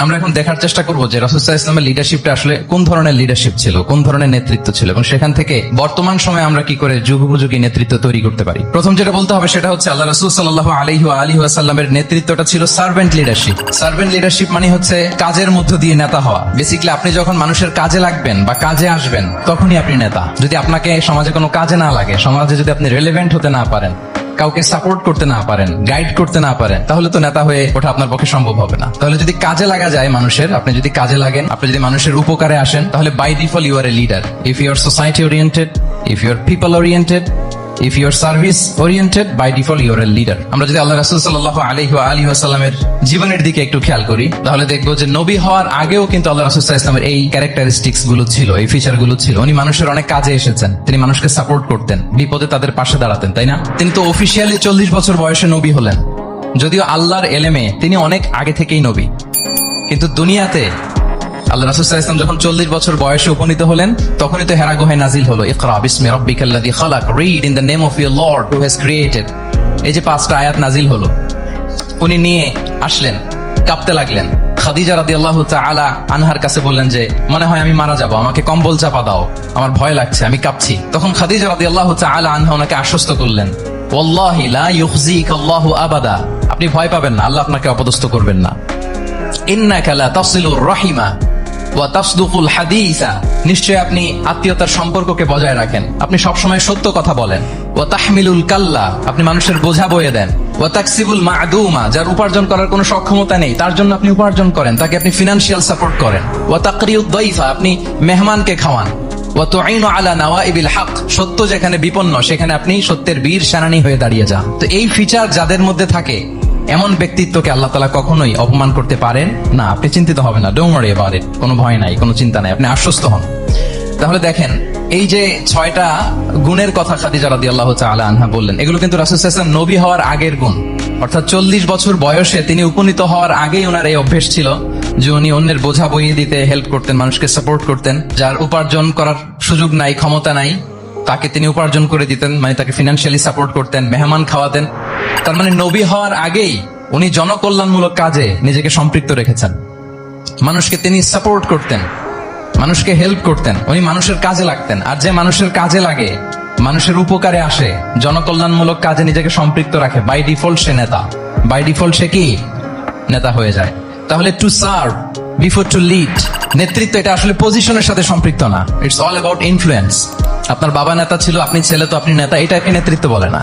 আমরা এখন দেখার চেষ্টা করব যে রাসূল সাল্লাল্লাহু আলাইহি ওয়াসাল্লামের লিডারশিপটা আসলে কোন ধরনের লিডারশিপ ছিল, কোন ধরনের নেতৃত্ব ছিল, এবং সেখান থেকে বর্তমান সময়ে আমরা কি করে যুগোপযোগী নেতৃত্ব তৈরি করতে পারি। প্রথম যেটা বলতে হবে সেটা হচ্ছে আল্লাহ রাসূল সাল্লাল্লাহু আলাইহি ওয়াসাল্লামের নেতৃত্বটা ছিল সার্ভেন্ট লিডারশিপ। সার্ভেন্ট লিডারশিপ মানে হচ্ছে কাজের মধ্য দিয়ে নেতা হওয়া। বেসিক্যালি আপনি যখন মানুষের কাজে লাগবেন বা কাজে আসবেন তখনই আপনি নেতা। যদি আপনাকে সমাজে কোনো কাজে না লাগে, সমাজে যদি আপনি রেলেভেন্ট হতে না পারেন, কাউকে সাপোর্ট করতে না পারেন, গাইড করতে না পারেন, তাহলে তো নেতা হয়ে ওঠা আপনার পক্ষে সম্ভব হবে না। তাহলে যদি কাজে লাগা যায় মানুষের, আপনি যদি কাজে লাগেন, আপনি যদি মানুষের উপকারে আসেন, তাহলে by default you are a leader. If you are society oriented, if you are people oriented, if you are service oriented, by default you are a leader. আমরা যদি আল্লাহ রাসূল সাল্লাল্লাহু আলাইহি ওয়াসাল্লামের জীবনের দিকে একটু খেয়াল করি, তাহলে দেখবো যে নবী হওয়ার আগেও কিন্তু আল্লাহ রাসূল সাল্লাল্লাহু আলাইহি ওয়াসাল্লামের এই ক্যারেক্টারিস্টিক্স গুলো ছিল, এই ফিচার গুলো ছিল। উনি মানুষের অনেক কাজে এসেছেন, তিনি মানুষকে সাপোর্ট করতেন, বিপদে তাদের পাশে দাঁড়াতেন, তাই না? তিনি তো অফিসিয়ালি 40 বছর বয়সে নবী হলেন, যদিও আল্লাহর এলেমে তিনি অনেক আগে থেকেই নবী। কিন্তু দুনিয়াতে আল্লাহ রাসূল সাল্লাল্লাহু আলাইহি ওয়াসাল্লাম যখন 40 বছর বয়সে উপনীত হলেন, তখনই তো হেরা গুহায় নাজিল হলো, ইকরা বিসমি রাব্বিকাল্লাযী খালাক, read in the name of your lord who has created. এই যে 5টা আয়াত নাজিল হলো, উনি নিয়ে আসলেন, কাঁপতে লাগলেন। খাদিজা রাদিয়াল্লাহু তাআলা আনহার কাছে বললেন যে মনে হয় আমি মারা যাব, আমাকে কম্বল চাপা দাও, আমার ভয় লাগছে, আমি কাঁপছি। তখন খাদিজা রাদিয়াল্লাহু তাআলা আনহা ওনাকে আশ্বস্ত করলেন, ওয়াল্লাহি লা ইউখজিকাল্লাহু আবাদা, আপনি ভয় পাবেন না, আল্লাহ আপনাকে অপদস্থ করবেন না। ইন্নাকা লা তাসিলুর রাহিমা ওয়া তাসদুকুল হাদিসা, নিশ্চয় আপনি আত্মীয়তার সম্পর্ককে বজায় রাখেন, আপনি সবসময় সত্য কথা বলেন। ওয়া তাহমিলুল কাল্লা, আপনি মানুষের বোঝা বয়ে দেন। ওয়া তাকসিবুল মা'দুমা, যার উপার্জন করার কোনো সক্ষমতা নেই তার জন্য আপনি উপার্জন করেন, তাকে আপনি ফিনান্সিয়াল সাপোর্ট করেন। ওয়া তাকরিউদ দাইফা, আপনি মেহমানকে খাওয়ান। ওয়া তুঈনু আলা নাওয়াইবিল হক, সত্য যেখানে বিপন্ন সেখানে আপনি সত্যের বীর সেনানী হয়ে দাঁড়িয়ে যান। তো এই ফিচার যাদের মধ্যে থাকে, এমন ব্যক্তিত্বকে আল্লাহ তাআলা কখনোই অপমান করতে পারেন না। আপনি চিন্তিত হবেন না, ডোন্ট ওয়ারি অ্যাবাউট ইট, কোনো ভয় নাই, কোনো চিন্তা নাই, আপনি আশ্বস্ত হন। তাহলে দেখেন, এই যে 6টা গুণের কথা খাদিজা রাদিয়াল্লাহু তাআলা আনহা বললেন, এগুলো কিন্তু রাসূল সাল্লাল্লাহু আলাইহি ওয়াসাল্লাম নবী হওয়ার আগের গুণ। অর্থাৎ 40 বছর বয়সে তিনি উপনীত হওয়ার আগেই ওনার এই অভ্যেস ছিল যে উনি অন্যের বোঝা বইয়ে দিতে হেল্প করতেন, মানুষকে সাপোর্ট করতেন। যার উপার্জন করার সুযোগ নাই, ক্ষমতা নাই, তাকে তিনি উপার্জন করে দিতেন, মানে তাকে ফিনান্সিয়ালি সাপোর্ট করতেন, মেহমান খাওয়াতেন। তার মানে নবী হওয়ার আগেই উনি জনকল্যাণমূলক কাজে নিজেকে সম্পৃক্ত রেখেছেন। মানুষকে তিনি সাপোর্ট করতেন, মানুষকে হেল্প করতেন, উনি মানুষের কাজে লাগতেন। আর যে মানুষের কাজে লাগে, মানুষের উপকারে আসে, জনকল্যাণমূলক কাজে নিজেকে সম্পৃক্ত রাখে, বাই ডিফল্ট সে নেতা, বাই ডিফল্ট সে কি নেতা হয়ে যায়। তাহলে to serve before to lead, নেতৃত্ব এটা আসলে পজিশনের সাথে সম্পৃক্ত না, ইটস অল অ্যাবাউট ইনফ্লুয়েন্স। আপনার বাবা নেতা ছিল, আপনি ছেলে, তো আপনি নেতা, এটাকে নেতৃত্ব বলে না।